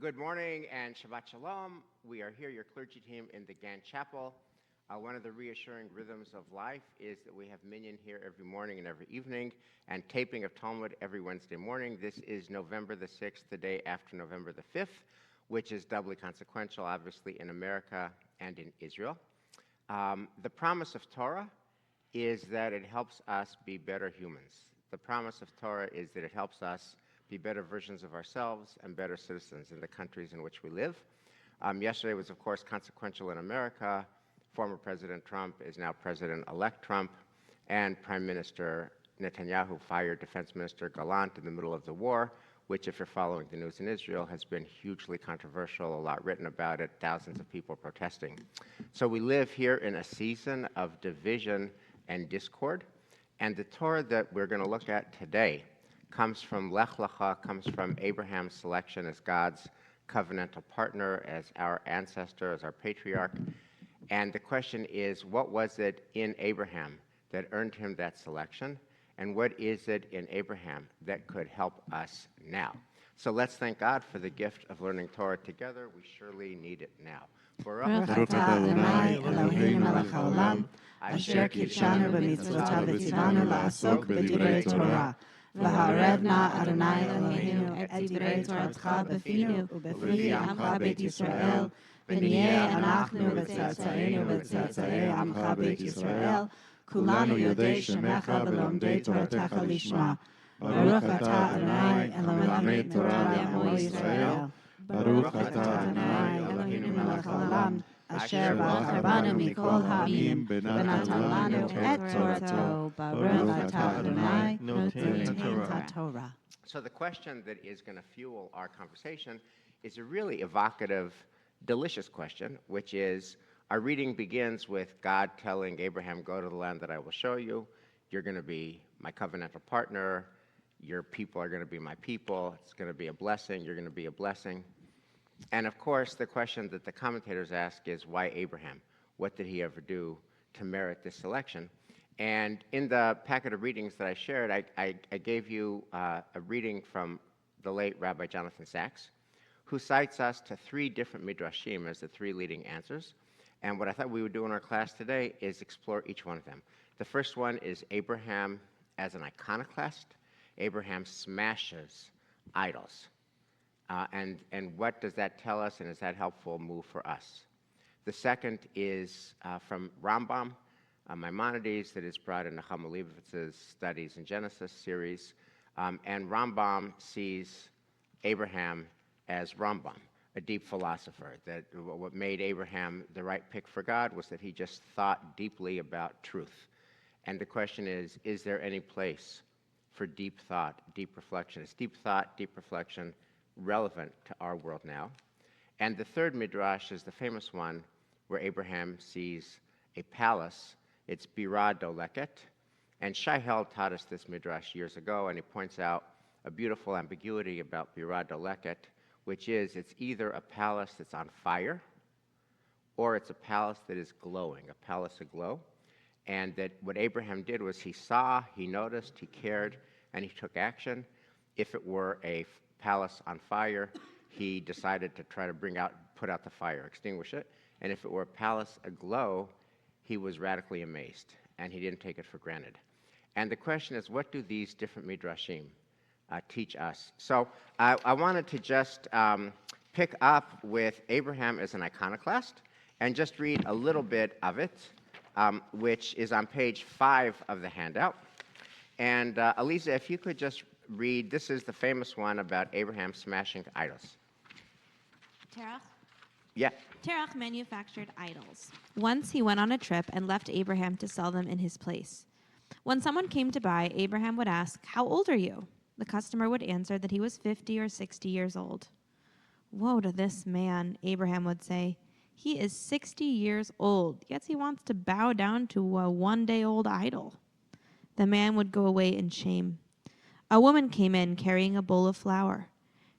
Good morning and Shabbat Shalom. We are here, your clergy team, in the Gann Chapel. One of the reassuring rhythms of life is that we have minyan here every morning and every evening, and taping of Talmud every Wednesday morning. This is November the 6th, the day after November the 5th, which is doubly consequential, obviously, in America and in Israel. The promise of Torah is that it helps us be better humans. The promise of Torah is that it helps us be better versions of ourselves and better citizens in the countries in which we live. Yesterday was, of course, consequential in America. Former President Trump is now President-elect Trump, and Prime Minister Netanyahu fired Defense Minister Gallant in the middle of the war, which, if you're following the news in Israel, has been hugely controversial, a lot written about it, thousands of people protesting. So we live here in a season of division and discord, and the Torah that we're going to look at today comes from Lech Lecha, comes from Abraham's selection as God's covenantal partner, as our ancestor, as our patriarch. And the question is, what was it in Abraham that earned him that selection? And what is it in Abraham that could help us now? So let's thank God for the gift of learning Torah together. We surely need it now. Baruch atah Adonai Eloheinu melech haolam, asher kidshanu b'mitzvotav v'tzivanu la'asok b'divrei Torah. V'harevna Adonai Eloheinu et divrei Toratcha b'finu u'b'fi amcha beit Yisrael, v'niyeh anachnu v'tzetza'enu v'tzetza'ei amcha beit Yisrael, kulanu yodei shemecha v'lomdei Toratecha lishma. Baruch atah Adonai Eloheinu Torah le'amo Yisrael. Baruch atah Adonai Eloheinu melech haolam, asher b'achar banu mikol ha'amim, v'natan lanu et Torato. Baruch atah Adonai noten Torah. So the question that is going to fuel our conversation is a really evocative, delicious question, which is, our reading begins with God telling Abraham, go to the land that I will show you. You're going to be my covenantal partner. Your people are going to be my people. It's going to be a blessing. You're going to be a blessing. And of course, the question that the commentators ask is, why Abraham? What did he ever do to merit this selection? And in the packet of readings that I shared, I gave you a reading from the late Rabbi Jonathan Sacks, who cites us to three different midrashim as the three leading answers. And what I thought we would do in our class today is explore each one of them. The first one is Abraham as an iconoclast. Abraham smashes idols. And what does that tell us, and is that helpful move for us? The second is from Rambam, Maimonides, that is brought in Nechama Leibovitz's Studies in Genesis series. And Rambam sees Abraham as Rambam, a deep philosopher, that what made Abraham the right pick for God was that he just thought deeply about truth. And the question is there any place for deep thought, deep reflection? Is deep thought, deep reflection relevant to our world now? And the third midrash is the famous one where Abraham sees a palace. It's Birah Doleket. And Shai Held taught us this midrash years ago, and he points out a beautiful ambiguity about Birah Doleket, which is it's either a palace that's on fire or it's a palace that is glowing, a palace aglow. And that what Abraham did was he saw, he noticed, he cared, and he took action. If it were a palace on fire, he decided to try to put out the fire, extinguish it. And if it were a palace aglow, he was radically amazed, and he didn't take it for granted. And the question is, what do these different midrashim teach us? So I wanted to just pick up with Abraham as an iconoclast and just read a little bit of it, which is on page 5 of the handout. And Aliza, if you could just read, this is the famous one about Abraham smashing idols. Terach? Yeah. Terach manufactured idols. Once he went on a trip and left Abraham to sell them in his place. When someone came to buy, Abraham would ask, "How old are you?" The customer would answer that he was 50 or 60 years old. "Woe to this man," Abraham would say. "He is 60 years old, yet he wants to bow down to a one-day-old idol." The man would go away in shame. A woman came in carrying a bowl of flour.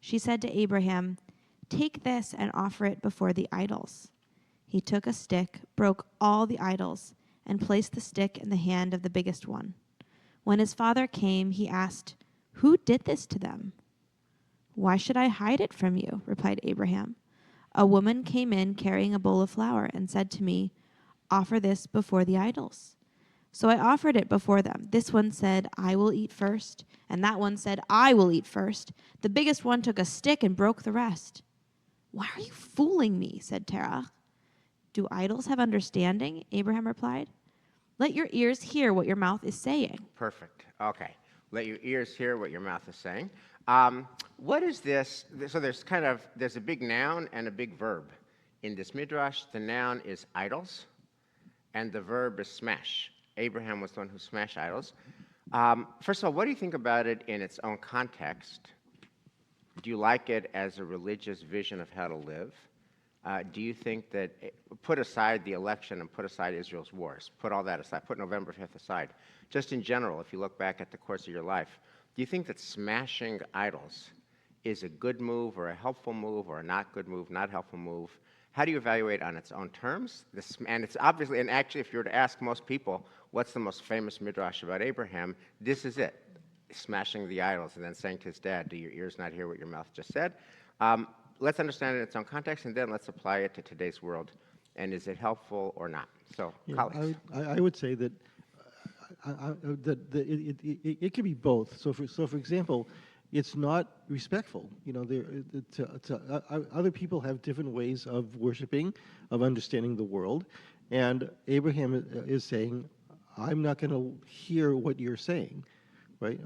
She said to Abraham, "Take this and offer it before the idols." He took a stick, broke all the idols, and placed the stick in the hand of the biggest one. When his father came, he asked, "Who did this to them?" "Why should I hide it from you?" replied Abraham. "A woman came in carrying a bowl of flour and said to me, 'Offer this before the idols.' So I offered it before them. This one said, 'I will eat first,' and that one said, 'I will eat first.' The biggest one took a stick and broke the rest." "Why are you fooling me?" said Terah. "Do idols have understanding?" Abraham replied. "Let your ears hear what your mouth is saying." Perfect. Okay. Let your ears hear what your mouth is saying. What is this? So there's a big noun and a big verb. In this midrash, the noun is idols, and the verb is smash. Abraham was the one who smashed idols. First of all, what do you think about it in its own context? Do you like it as a religious vision of how to live? Do you think that, put aside the election and put aside Israel's wars, put all that aside, put November 5th aside, just in general, if you look back at the course of your life, do you think that smashing idols is a good move or a helpful move or a not good move, not helpful move? How do you evaluate on its own terms? And it's obviously, and actually, if you were to ask most people, what's the most famous midrash about Abraham, this is it, smashing the idols and then saying to his dad, do your ears not hear what your mouth just said? Let's understand it in its own context, and then let's apply it to today's world. And is it helpful or not? So, colleagues. I would say that it could be both. So, for example, it's not respectful. You know, other people have different ways of worshiping, of understanding the world, and Abraham is saying, "I'm not going to hear what you're saying," right?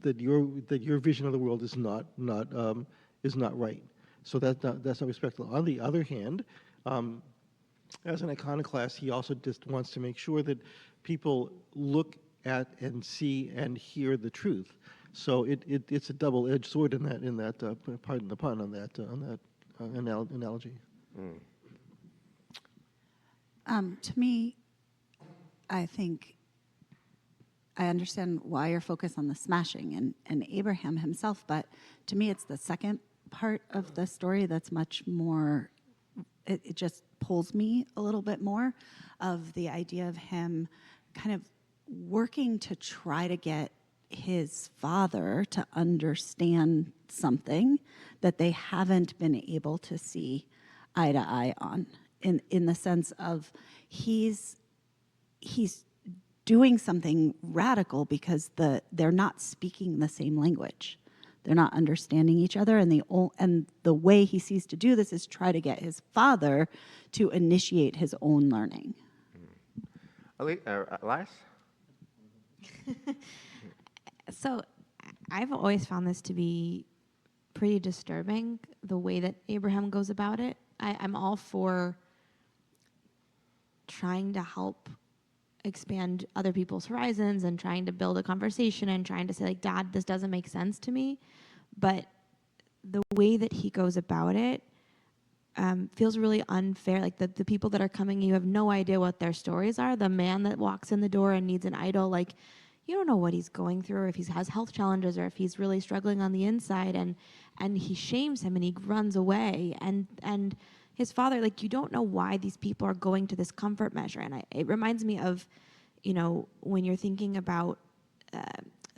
That your vision of the world is not right. So that's not respectful. On the other hand, as an iconoclast, he also just wants to make sure that people look at and see and hear the truth. So it's a double-edged sword in that pardon the pun, on that analogy. To me, I think I understand why you're focused on the smashing and Abraham himself, but to me it's the second part of the story that's much more, it just pulls me a little bit more, of the idea of him kind of working to try to get his father to understand something that they haven't been able to see eye to eye on, in the sense of he's doing something radical because they're not speaking the same language. They're not understanding each other, and the way he sees to do this is try to get his father to initiate his own learning. Elias? So I've always found this to be pretty disturbing, the way that Abraham goes about it. I'm all for trying to help expand other people's horizons and trying to build a conversation and trying to say, like, Dad, this doesn't make sense to me. But the way that he goes about it feels really unfair. Like the people that are coming, you have no idea what their stories are. The man that walks in the door and needs an idol, like, you don't know what he's going through, or if he has health challenges, or if he's really struggling on the inside, and he shames him and he runs away. And his father, like, you don't know why these people are going to this comfort measure. And it reminds me of, you know, when you're thinking about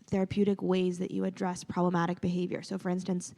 therapeutic ways that you address problematic behavior. So, for instance,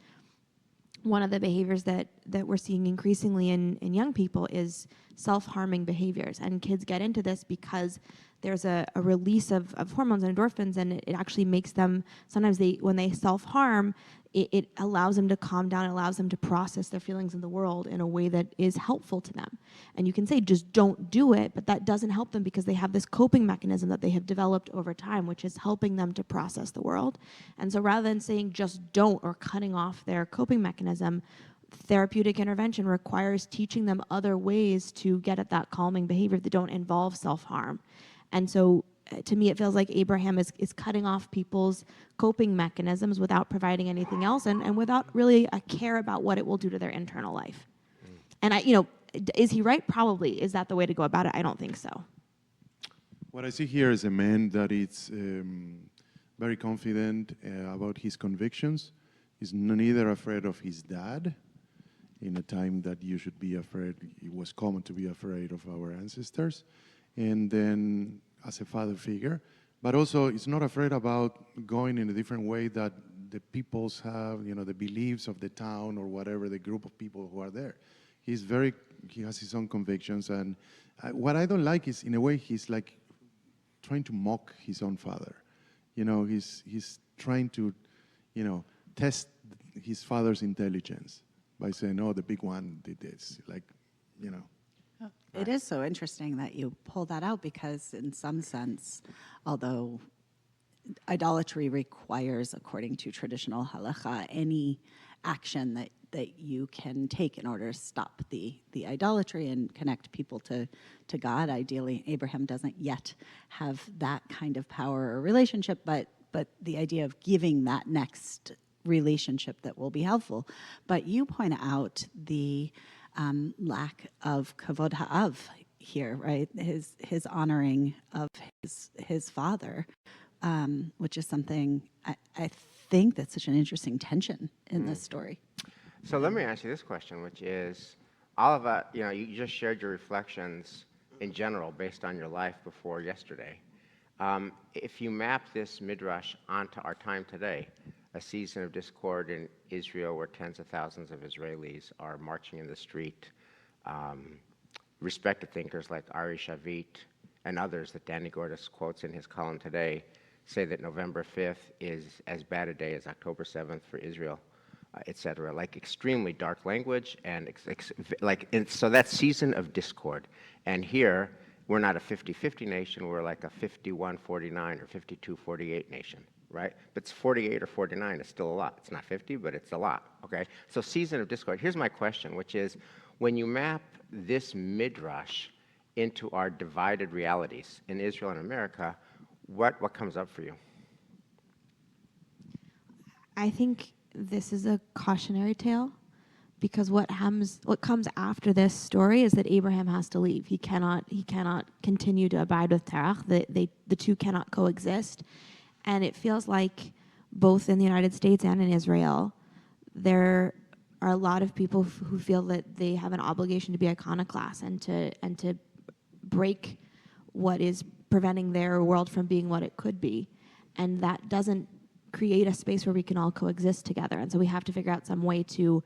one of the behaviors that we're seeing increasingly in young people is self-harming behaviors. And kids get into this because there's a release of hormones and endorphins, and it actually makes them, sometimes when they self-harm, it allows them to calm down, it allows them to process their feelings in the world in a way that is helpful to them. And you can say, just don't do it, but that doesn't help them because they have this coping mechanism that they have developed over time, which is helping them to process the world. And so rather than saying just don't or cutting off their coping mechanism, therapeutic intervention requires teaching them other ways to get at that calming behavior that don't involve self-harm. And so to me, it feels like Abraham is cutting off people's coping mechanisms without providing anything else, and without really a care about what it will do to their internal life. And is he right? Probably. Is that the way to go about it? I don't think so. What I see here is a man that is very confident about his convictions. He's neither afraid of his dad, in a time that you should be afraid, it was common to be afraid of our ancestors, and then as a father figure, but also he's not afraid about going in a different way that the peoples have, the beliefs of the town or whatever, the group of people who are there. He has his own convictions, and what I don't like is, in a way, he's like trying to mock his own father. He's trying to, test his father's intelligence by saying, "Oh, the big one did this," It is so interesting that you pull that out because, in some sense, although idolatry requires, according to traditional halacha, any action that you can take in order to stop the idolatry and connect people to God. Ideally, Abraham doesn't yet have that kind of power or relationship, but the idea of giving that next relationship that will be helpful. But you point out the lack of kavod ha'av here, right? His honoring of his father, which is something I think that's such an interesting tension in this story. So let me ask you this question, which is, all of us, you just shared your reflections in general based on your life before yesterday. If you map this midrash onto our time today, a season of discord in Israel where tens of thousands of Israelis are marching in the street, respected thinkers like Ari Shavit and others that Danny Gordis quotes in his column today say that November 5th is as bad a day as October 7th for Israel, etc. Like extremely dark language, and so that season of discord. And here, we're not a 50-50 nation, we're like a 51-49 or 52-48 nation, right? But it's 48 or 49, it's still a lot. It's not 50, but it's a lot, okay? So season of discord. Here's my question, which is, when you map this midrash into our divided realities in Israel and America, what comes up for you? I think this is a cautionary tale, because what comes after this story is that Abraham has to leave. He cannot continue to abide with Terach. The two cannot coexist, and it feels like both in the United States and in Israel, there are a lot of people who feel that they have an obligation to be iconoclasts and to break what is preventing their world from being what it could be, and that doesn't create a space where we can all coexist together. And so we have to figure out some way to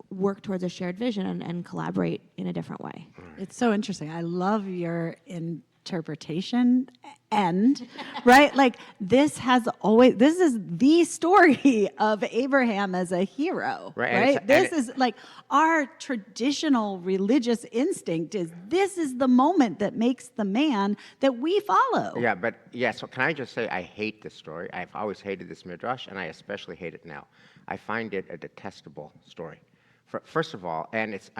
work towards a shared vision and collaborate in a different way. It's so interesting. I love your interpretation end, right? Like this is the story of Abraham as a hero, right? This is like our traditional religious instinct is this is the moment that makes the man that we follow. So can I just say I hate this story. I've always hated this midrash, and I especially hate it now. I find it a detestable story. First of all, and it's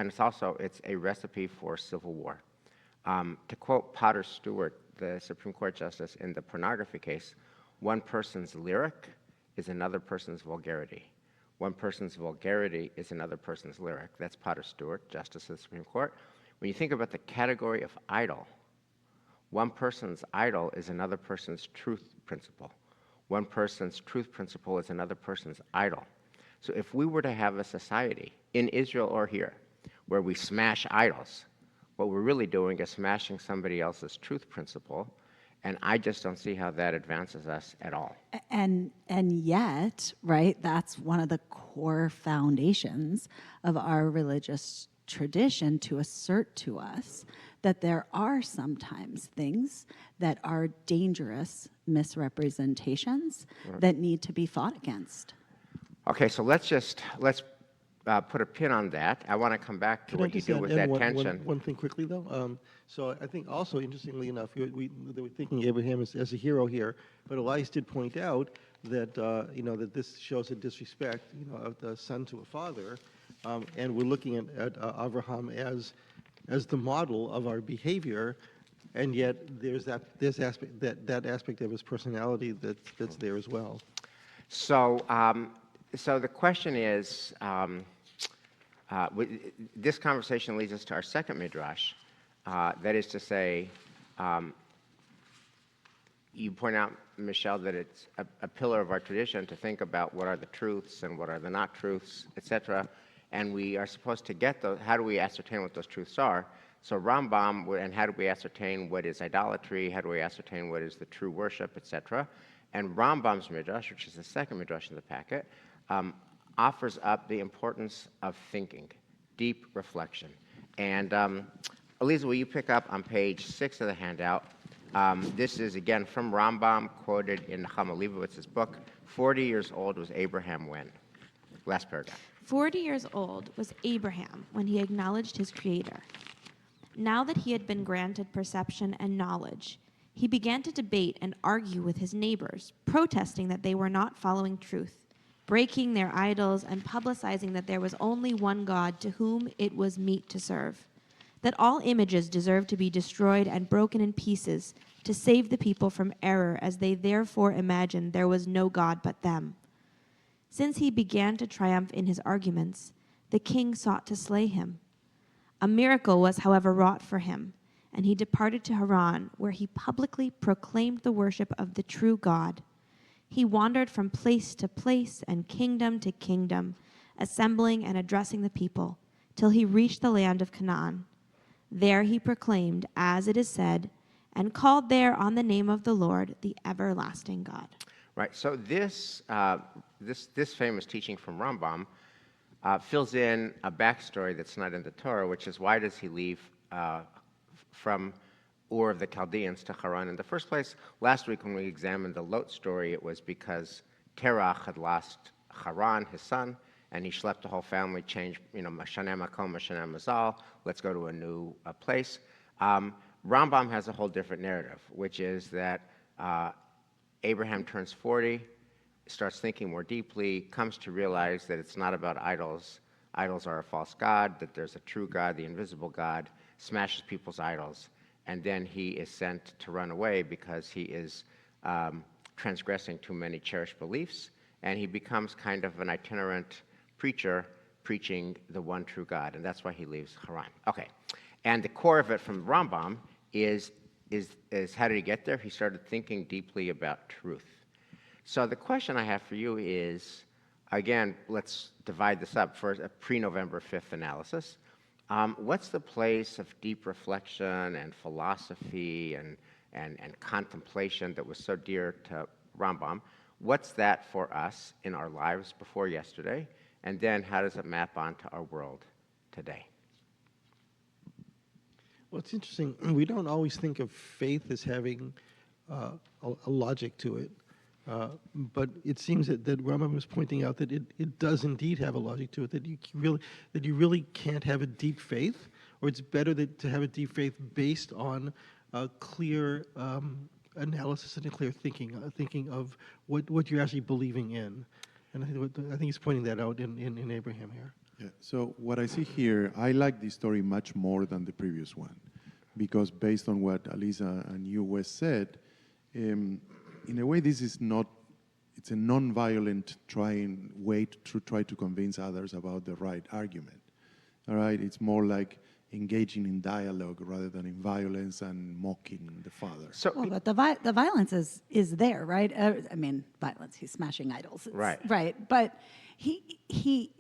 a recipe for civil war. To quote Potter Stewart, the Supreme Court Justice, in the pornography case, one person's lyric is another person's vulgarity. One person's vulgarity is another person's lyric. That's Potter Stewart, Justice of the Supreme Court. When you think about the category of idol, one person's idol is another person's truth principle. One person's truth principle is another person's idol. So if we were to have a society, in Israel or here, where we smash idols, what we're really doing is smashing somebody else's truth principle, and I just don't see how that advances us at all. And yet, right, that's one of the core foundations of our religious tradition, to assert to us that there are sometimes things that are dangerous misrepresentations that need to be fought against. Okay, so let's put a pin on that. I want to come back to what you do with that tension. One thing quickly, though. So I think also, interestingly enough, they were thinking Abraham as a hero here, but Elias did point out that that this shows a disrespect, of the son to a father, and we're looking at Abraham as the model of our behavior, and yet there's that aspect of his personality that's there as well. So the question is. This conversation leads us to our second midrash. That is to say, you point out, Michelle, that it's a pillar of our tradition to think about what are the truths and what are the not truths, etc. And we are supposed to get those. How do we ascertain what those truths are? So Rambam, and how do we ascertain what is idolatry? How do we ascertain what is the true worship, etc.? And Rambam's midrash, which is the second midrash in the packet, offers up the importance of thinking, deep reflection. And Eliza, will you pick up on page 6 of the handout? This is, again, from Rambam, quoted in Nechama Leibowitz's book. 40 years old was Abraham when? Last paragraph. 40 years old was Abraham when he acknowledged his Creator. Now that he had been granted perception and knowledge, he began to debate and argue with his neighbors, protesting that they were not following truth, breaking their idols, and publicizing that there was only one God to whom it was meet to serve, that all images deserved to be destroyed and broken in pieces to save the people from error, as they therefore imagined there was no God but them. Since he began to triumph in his arguments, the king sought to slay him. A miracle was, however, wrought for him, and he departed to Haran, where he publicly proclaimed the worship of the true God. He wandered from place to place and kingdom to kingdom, assembling and addressing the people, till he reached the land of Canaan. There he proclaimed, as it is said, and called there on the name of the Lord, the everlasting God. Right. So this famous teaching from Rambam fills in a backstory that's not in the Torah, which is why does he leave from Ur of the Chaldeans to Haran in the first place? Last week when we examined the Lot story, it was because Terach had lost Haran, his son, and he schlepped the whole family, changed, Mashaneh Makom, Mashaneh Mazal, let's go to a new place. Rambam has a whole different narrative, which is that Abraham turns 40, starts thinking more deeply, comes to realize that it's not about idols. Idols are a false god, that there's a true God, the invisible God, smashes people's idols, and then he is sent to run away because he is transgressing too many cherished beliefs, and he becomes kind of an itinerant preacher preaching the one true God, and that's why he leaves Haran. Okay, and the core of it from Rambam is how did he get there? He started thinking deeply about truth. So the question I have for you is, again, let's divide this up. First, a pre-November 5th analysis. What's the place of deep reflection and philosophy and contemplation that was so dear to Rambam? What's that for us in our lives before yesterday? And then how does it map onto our world today? Well, it's interesting. We don't always think of faith as having a logic to it. But it seems that Rambam was pointing out that it does indeed have a logic to it, that you really can't have a deep faith, or it's better to have a deep faith based on a clear analysis and a clear thinking of what you're actually believing in. And I think he's pointing that out in Abraham here. Yeah. So what I see here, I like this story much more than the previous one, because based on what Alisa and you, Wes, said, in a way, this is not, it's a non-violent way to try to convince others about the right argument. All right? It's more like engaging in dialogue rather than in violence and mocking the father. So, Well, but the violence is there, right? I mean, violence. He's smashing idols. Right. Right. But he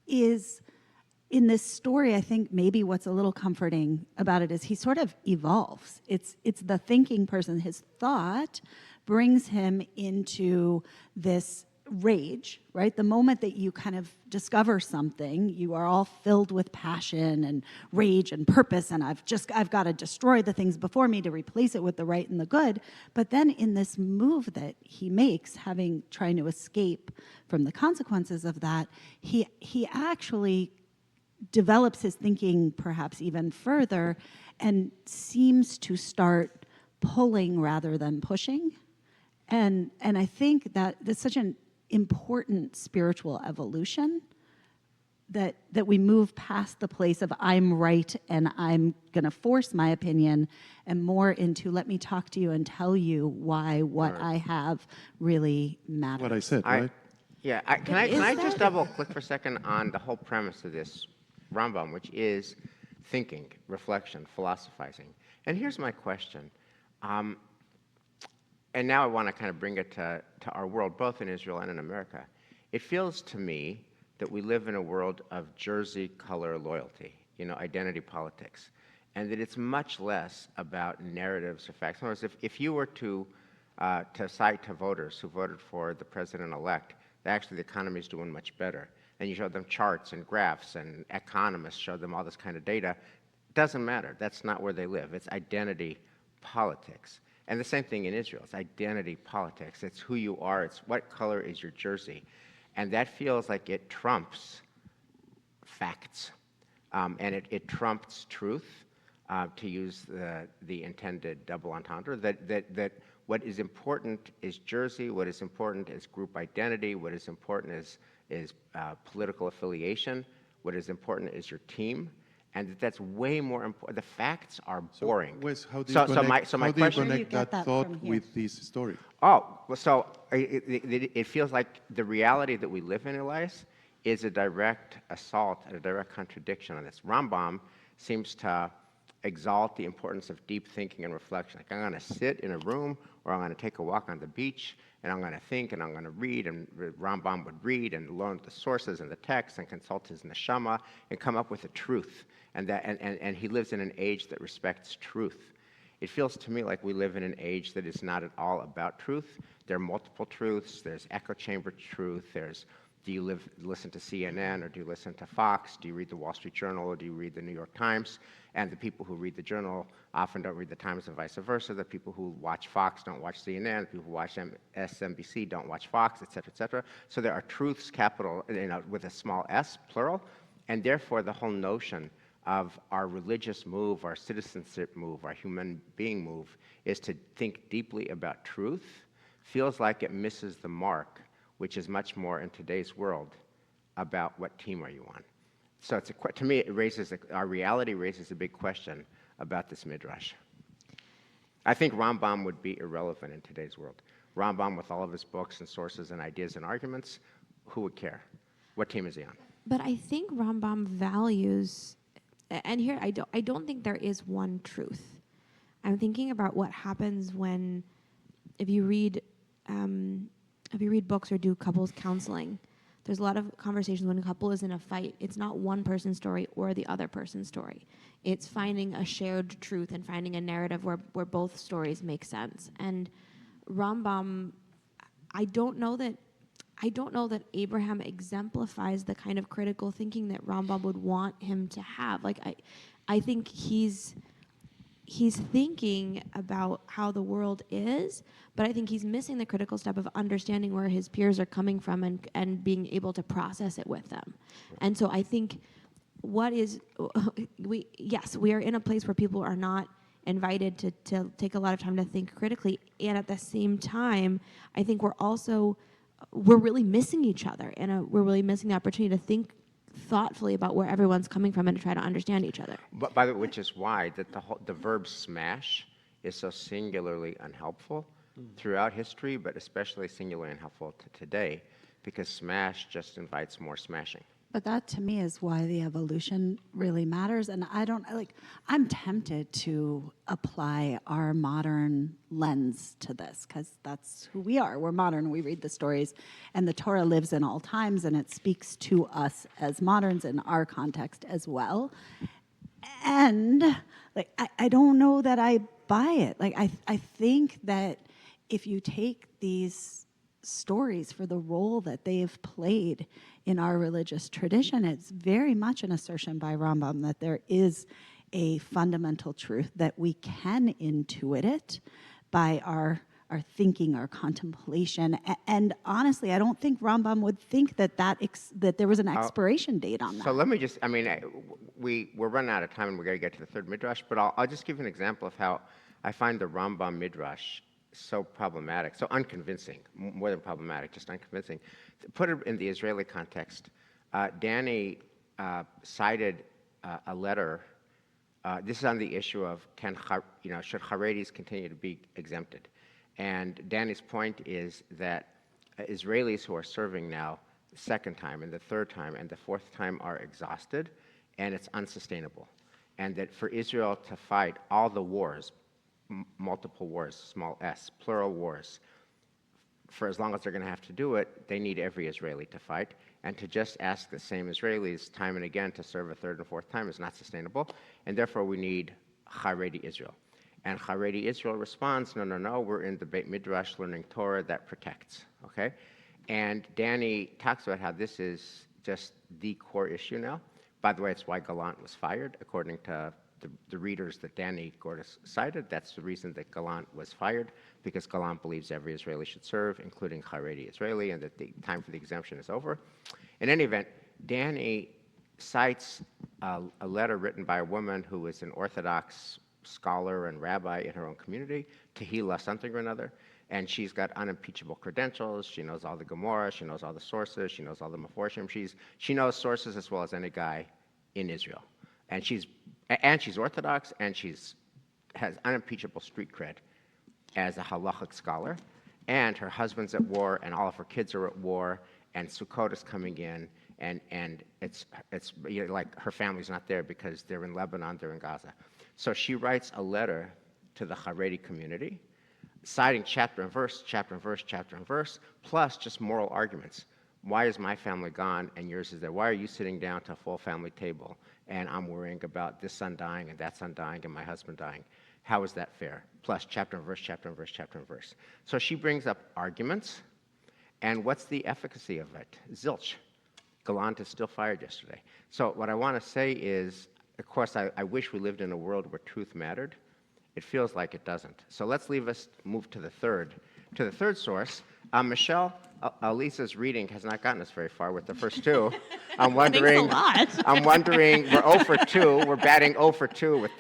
is in this story. I think maybe what's a little comforting about it is he sort of evolves. It's the thinking person. His thought brings him into this rage, right? The moment that you kind of discover something, you are all filled with passion and rage and purpose, and I've got to destroy the things before me to replace it with the right and the good. But then in this move that he makes, trying to escape from the consequences of that, he actually develops his thinking perhaps even further and seems to start pulling rather than pushing. And I think that that's such an important spiritual evolution that we move past the place of I'm right and I'm going to force my opinion and more into let me talk to you and tell you why what I have really matters. What I said, right? Can I just double click for a second on the whole premise of this Rambam, which is thinking, reflection, philosophizing. And here's my question. And now I want to kind of bring it to our world, both in Israel and in America. It feels to me that we live in a world of jersey color loyalty, identity politics, and that it's much less about narratives or facts. In other words, if you were to to cite to voters who voted for the president-elect that actually the economy is doing much better. And you show them charts and graphs, and economists show them all this kind of data. It doesn't matter. That's not where they live. It's identity politics. And the same thing in Israel. It's identity politics. It's who you are. It's what color is your jersey. And that feels like it trumps facts. And it trumps truth, to use the intended double entendre, that what is important is jersey, what is important is group identity, what is important is political affiliation, what is important is your team, and that's way more important. The facts are boring. Wes, how do you connect, so my question, Where do you get that that thought from here? with this story? Oh, well, so it feels like the reality that we live in, Elias, is a direct assault and a direct contradiction on this. Rambam seems to exalt the importance of deep thinking and reflection. Like, I'm going to sit in a room, or I'm going to take a walk on the beach, and I'm going to think, and I'm going to read, and Rambam would read and learn the sources and the text and consult his neshama and come up with a truth. And he lives in an age that respects truth. It feels to me like we live in an age that is not at all about truth. There are multiple truths. There's echo chamber truth. There's, do you listen to CNN, or do you listen to Fox? Do you read the Wall Street Journal, or do you read the New York Times? And the people who read the Journal often don't read the Times, and vice versa. The people who watch Fox don't watch CNN. The people who watch MSNBC don't watch Fox, et cetera, et cetera. So there are truths, capital, with a small s, plural, and therefore the whole notion of our religious move, our citizenship move, our human being move, is to think deeply about truth, feels like it misses the mark, which is much more in today's world about what team are you on. So to me, it raises our reality raises a big question about this midrash. I think Rambam would be irrelevant in today's world. Rambam, with all of his books and sources and ideas and arguments, who would care? What team is he on? But I think Rambam values, and here I don't think there is one truth. I'm thinking about what happens when, if you read books or do couples counseling, there's a lot of conversations when a couple is in a fight. It's not one person's story or the other person's story. It's finding a shared truth and finding a narrative where both stories make sense. And Rambam, I don't know that Abraham exemplifies the kind of critical thinking that Rambam would want him to have. Like, I think he's thinking about how the world is, but I think he's missing the critical step of understanding where his peers are coming from and being able to process it with them. And so I think we are in a place where people are not invited to take a lot of time to think critically, and at the same time, I think we're really missing each other, and we're really missing the opportunity to think thoughtfully about where everyone's coming from and to try to understand each other. But by the way, which is why the verb smash is so singularly unhelpful throughout history, but especially singularly unhelpful to today, because smash just invites more smashing. But that, to me, is why the evolution really matters. And I'm tempted to apply our modern lens to this, because that's who we are. We're modern. We read the stories. And the Torah lives in all times, and it speaks to us as moderns in our context as well. And I don't know that I buy it. I think that if you take these stories for the role that they've played in our religious tradition, it's very much an assertion by Rambam that there is a fundamental truth, that we can intuit it by our thinking, our contemplation. And honestly, I don't think Rambam would think that there was an expiration date on that. So let me just, we're running out of time and we're going to get to the third midrash, but I'll just give you an example of how I find the Rambam midrash so problematic, so unconvincing, more than problematic, just unconvincing. To put it in the Israeli context, Danny cited a letter. This is on the issue of should Haredis continue to be exempted? And Danny's point is that Israelis who are serving now the second time and the third time and the fourth time are exhausted, and it's unsustainable. And that for Israel to fight all the wars, multiple wars, small s, plural wars, for as long as they're going to have to do it, they need every Israeli to fight. And to just ask the same Israelis time and again to serve a third and fourth time is not sustainable. And therefore, we need Haredi Israel. And Haredi Israel responds, no, no, no, we're in the Beit Midrash learning Torah that protects, okay? And Danny talks about how this is just the core issue now. By the way, it's why Gallant was fired, according to the readers that Danny Gordis cited. That's the reason that Gallant was fired, because Gallant believes every Israeli should serve, including Haredi Israeli, and that the time for the exemption is over. In any event, Danny cites a letter written by a woman who is an Orthodox scholar and rabbi in her own community, Tehillah something or another, and she's got unimpeachable credentials. She knows all the Gemara, she knows all the sources, she knows all the Meforshim. She knows sources as well as any guy in Israel. And she's Orthodox, and has unimpeachable street cred as a halachic scholar. And her husband's at war, and all of her kids are at war, and Sukkot is coming in, and it's like her family's not there because they're in Lebanon, they're in Gaza. So she writes a letter to the Haredi community, citing chapter and verse, chapter and verse, chapter and verse, plus just moral arguments. Why is my family gone and yours is there? Why are you sitting down to a full family table and I'm worrying about this son dying and that son dying and my husband dying? How is that fair? Plus chapter and verse, chapter and verse, chapter and verse. So she brings up arguments, and what's the efficacy of it? Zilch. Gallant is still fired yesterday. So what I want to say is, of course, I wish we lived in a world where truth mattered. It feels like it doesn't. So let's move to the third source. Michelle, Lisa's reading has not gotten us very far with the first two. I'm wondering. Thanks a lot. I'm wondering. We're 0 for 2. We're batting 0 for 2 with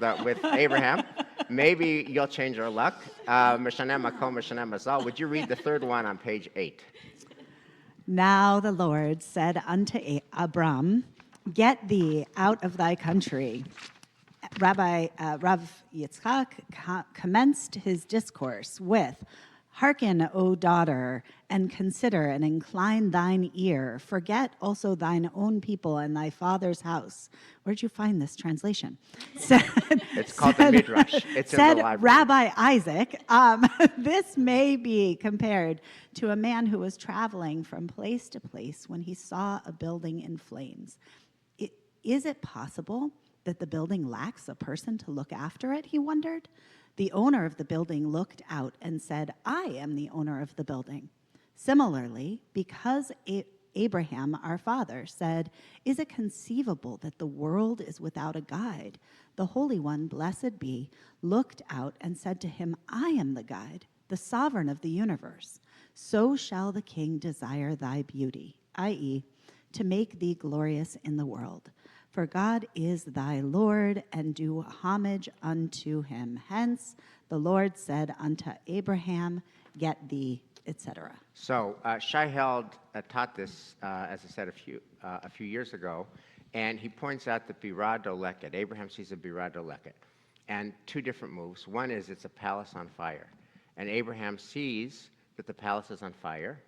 Abraham. Maybe you'll change our luck. Mishanem Makom, Mishanem Mazal. Would you read the third one on page 8? Now the Lord said unto Abram, get thee out of thy country. Rav Yitzchak commenced his discourse with, hearken, O daughter, and consider and incline thine ear. Forget also thine own people and thy father's house. Where'd you find this translation? It's called the Midrash. It's in the library. Rabbi Isaac, this may be compared to a man who was traveling from place to place when he saw a building in flames. Is it possible that the building lacks a person to look after it, he wondered? The owner of the building looked out and said, I am the owner of the building. Similarly, because Abraham, our father, said, is it conceivable that the world is without a guide? The Holy One, blessed be, looked out and said to him, I am the guide, the sovereign of the universe. So shall the king desire thy beauty, i.e., to make thee glorious in the world. For God is thy Lord, and do homage unto him. Hence, the Lord said unto Abraham, get thee, etc. So Shai Held taught this, as I said, a few years ago, and he points out that Birah Doleket, Abraham sees a Birah Doleket, and two different moves. One is it's a palace on fire, and Abraham sees that the palace is on fire,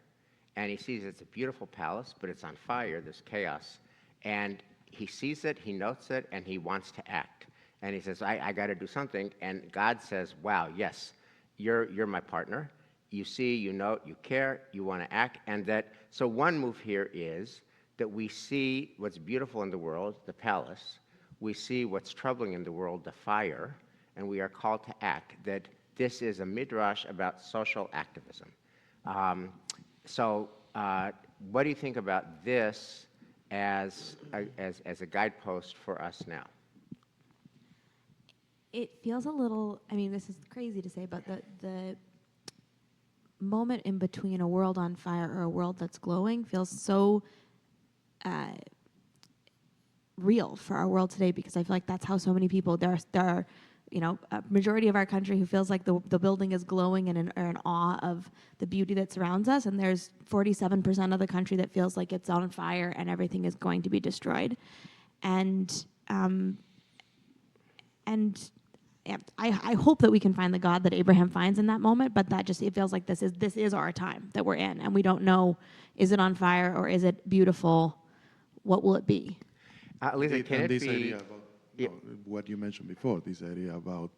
and he sees it's a beautiful palace, but it's on fire, there's chaos, and he sees it, he notes it, and he wants to act. And he says, I got to do something. And God says, wow, yes, you're my partner. You see, you note, you care, you want to act. And so one move here is that we see what's beautiful in the world, the palace. We see what's troubling in the world, the fire, and we are called to act. That this is a midrash about social activism. What do you think about this as a guidepost for us now? It feels a little, I mean, this is crazy to say, but the moment in between a world on fire or a world that's glowing feels so real for our world today, because I feel like that's how so many people, there are a majority of our country who feels like the building is glowing and are in awe of the beauty that surrounds us, and there's 47% of the country that feels like it's on fire and everything is going to be destroyed. And I hope that we can find the God that Abraham finds in that moment, but it feels like this is our time that we're in, and we don't know, is it on fire or is it beautiful? What will it be? Lisa, can it this be... idea about what you mentioned before, this idea about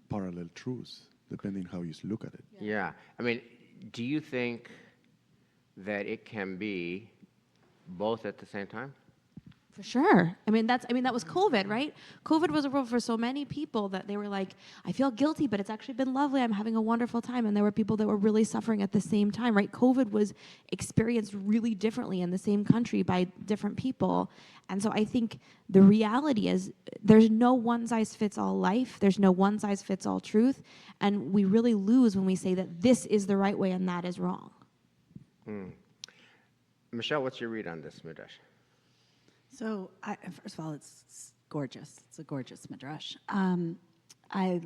parallel truths, depending how you look at it. Yeah. I mean, do you think that it can be both at the same time? For sure. That was COVID, right? COVID was a world for so many people that they were like, I feel guilty, but it's actually been lovely. I'm having a wonderful time. And there were people that were really suffering at the same time, right? COVID was experienced really differently in the same country by different people. And so I think the reality is there's no one size fits all life. There's no one size fits all truth. And we really lose when we say that this is the right way and that is wrong. Michelle, what's your read on this midrash? So, first of all, it's gorgeous. It's a gorgeous midrash. I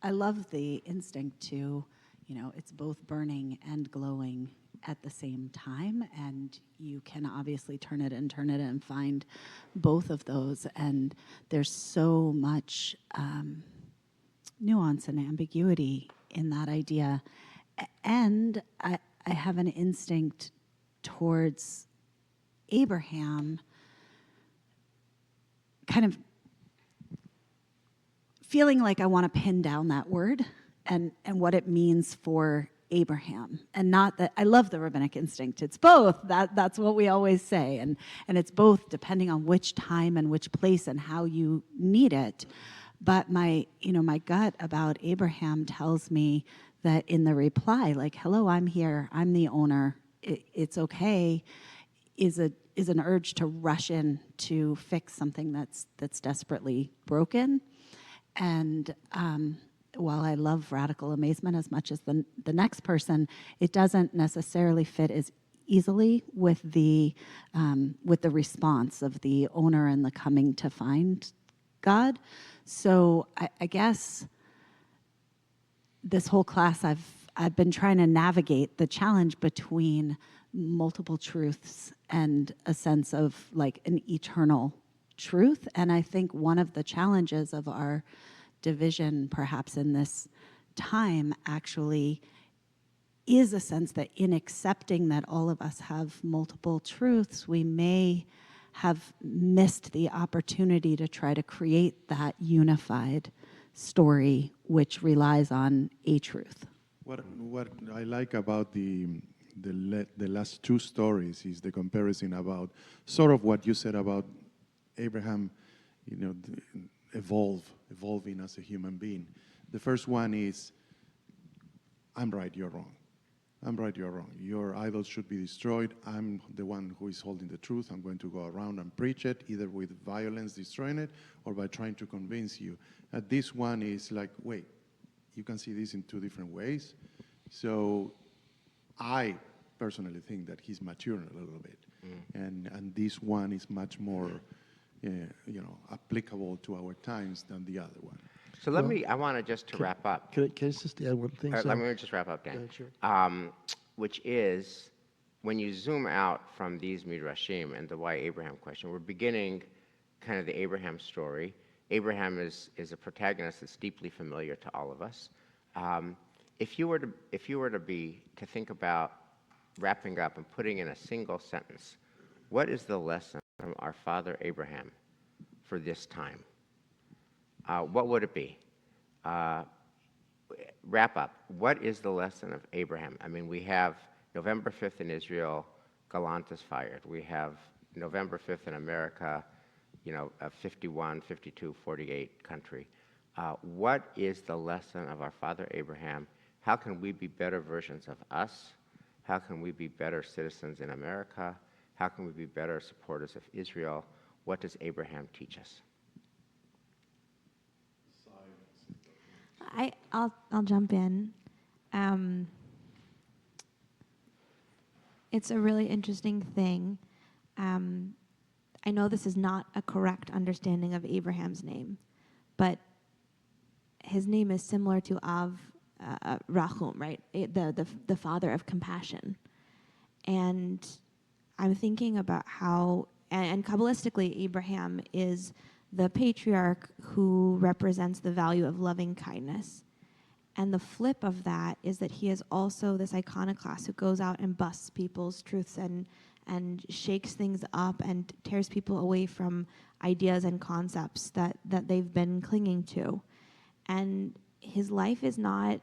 love the instinct to, it's both burning and glowing at the same time, and you can obviously turn it and find both of those. And there's so much nuance and ambiguity in that idea. And I have an instinct towards Abraham kind of feeling like I want to pin down that word and what it means for Abraham. And not that I love the rabbinic instinct. It's both. That's what we always say. And it's both depending on which time and which place and how you need it. But my gut about Abraham tells me that in the reply, like, hello, I'm here, I'm the owner, it's okay, is an urge to rush in to fix something that's desperately broken. And while I love radical amazement as much as the next person, it doesn't necessarily fit as easily with the response of the owner and the coming to find God. So I guess this whole class I've been trying to navigate the challenge between multiple truths and a sense of like an eternal truth. And I think one of the challenges of our division, perhaps in this time, actually is a sense that in accepting that all of us have multiple truths, we may have missed the opportunity to try to create that unified story which relies on a truth. What I like about the last two stories is the comparison about sort of what you said about Abraham, evolving as a human being. The first one is, I'm right, you're wrong. I'm right, you're wrong. Your idols should be destroyed. I'm the one who is holding the truth. I'm going to go around and preach it, either with violence, destroying it, or by trying to convince you. And this one is like, wait, you can see this in two different ways. So I personally think that he's maturing a little bit. And this one is much more applicable to our times than the other one. So I want to just to wrap up. Can I just add one thing? Let me just wrap up, Dan. Sure. Which is, when you zoom out from these midrashim and the why Abraham question, we're beginning kind of the Abraham story. Abraham is a protagonist that's deeply familiar to all of us. If you were to think about wrapping up and putting in a single sentence, what is the lesson from our father Abraham for this time? What would it be? Wrap up. What is the lesson of Abraham? I mean, we have November 5th in Israel, Galant is fired. We have November 5th in America, a 51, 52, 48 country. What is the lesson of our father Abraham? How can we be better versions of us? How can we be better citizens in America? How can we be better supporters of Israel? What does Abraham teach us? I'll jump in. It's a really interesting thing. I know this is not a correct understanding of Abraham's name, but his name is similar to Rahum, right? The father of compassion. And I'm thinking about how, and Kabbalistically, Abraham is the patriarch who represents the value of loving kindness. And the flip of that is that he is also this iconoclast who goes out and busts people's truths and shakes things up and tears people away from ideas and concepts that they've been clinging to. And his life is not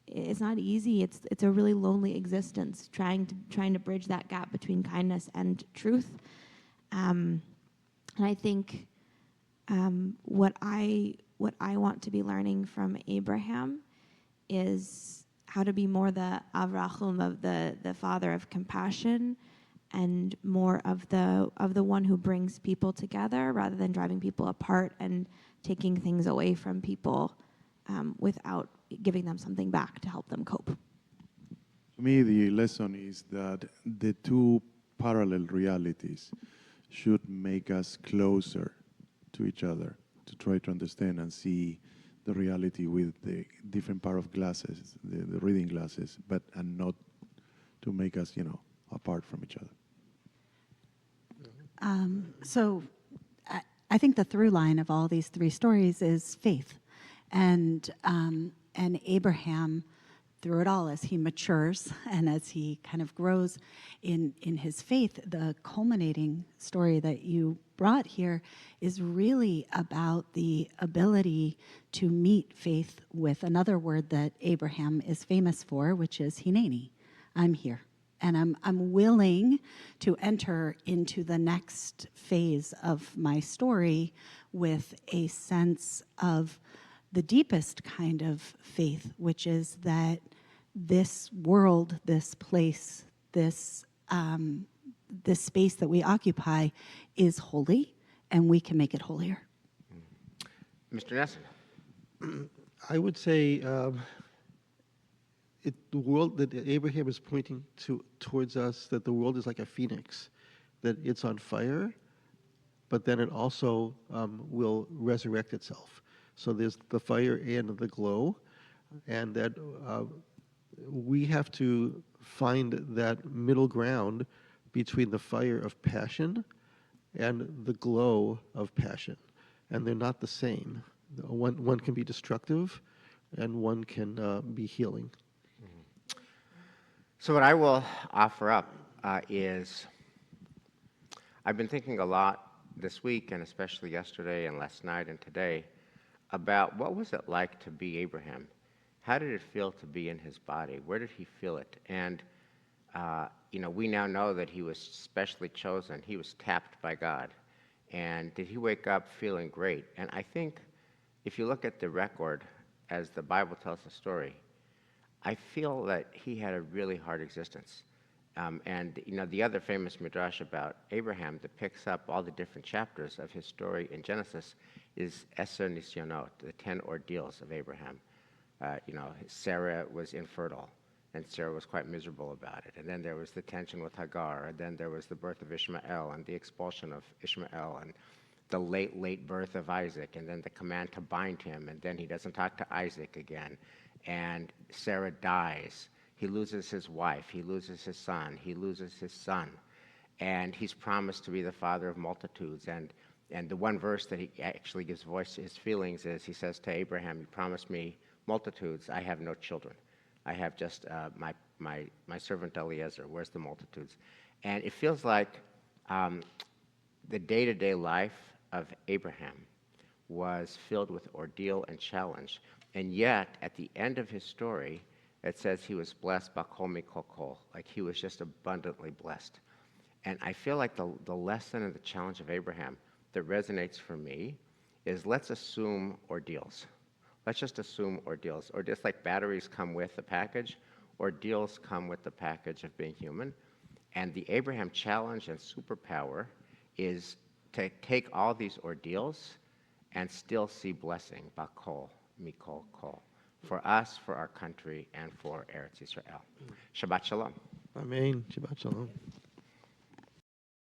easy. It's a really lonely existence, trying to bridge that gap between kindness and truth. And I think what I want to be learning from Abraham is how to be more the Avraham of the father of compassion, and more of the one who brings people together rather than driving people apart and taking things away from people without giving them something back to help them cope. To me, the lesson is that the two parallel realities should make us closer to each other, to try to understand and see the reality with the different pair of glasses, the reading glasses, and not to make us, apart from each other. So I think the through line of all these three stories is faith. And Abraham, through it all, as he matures and as he kind of grows in his faith, the culminating story that you brought here is really about the ability to meet faith with another word that Abraham is famous for, which is hineni. I'm here. And I'm willing to enter into the next phase of my story with a sense of the deepest kind of faith, which is that this world, this place, this space that we occupy is holy, and we can make it holier. Mr. Nesson. I would say the world that Abraham is pointing towards us, that the world is like a phoenix, that it's on fire, but then it also will resurrect itself. So there's the fire and the glow, and that we have to find that middle ground between the fire of passion and the glow of passion. And they're not the same. One can be destructive, and one can be healing. So what I will offer up is I've been thinking a lot this week, and especially yesterday and last night and today, about what was it like to be Abraham? How did it feel to be in his body? Where did he feel it? And we now know that he was specially chosen. He was tapped by God. And did he wake up feeling great? And I think if you look at the record, as the Bible tells the story, I feel that he had a really hard existence. The other famous midrash about Abraham that picks up all the different chapters of his story in Genesis is Eser Nisyonot, the 10 ordeals of Abraham. Sarah was infertile, and Sarah was quite miserable about it. And then there was the tension with Hagar, and then there was the birth of Ishmael and the expulsion of Ishmael, and the late birth of Isaac, and then the command to bind him, and then he doesn't talk to Isaac again. And Sarah dies. He loses his wife. He loses his son. He loses his son. And he's promised to be the father of multitudes. And the one verse that he actually gives voice to his feelings is, he says to Abraham, "You promised me multitudes. I have no children. I have just my servant Eliezer. Where's the multitudes?" And it feels like the day-to-day life of Abraham was filled with ordeal and challenge. And yet, at the end of his story, it says he was blessed bakol mikol kol, like he was just abundantly blessed. And I feel like the lesson and the challenge of Abraham that resonates for me is, let's assume ordeals. Let's just assume ordeals. Or just like batteries come with the package, ordeals come with the package of being human. And the Abraham challenge and superpower is to take all these ordeals and still see blessing, bakol mikol kol, for us, for our country, and for Eretz Israel. Shabbat Shalom. Amen. Shabbat Shalom.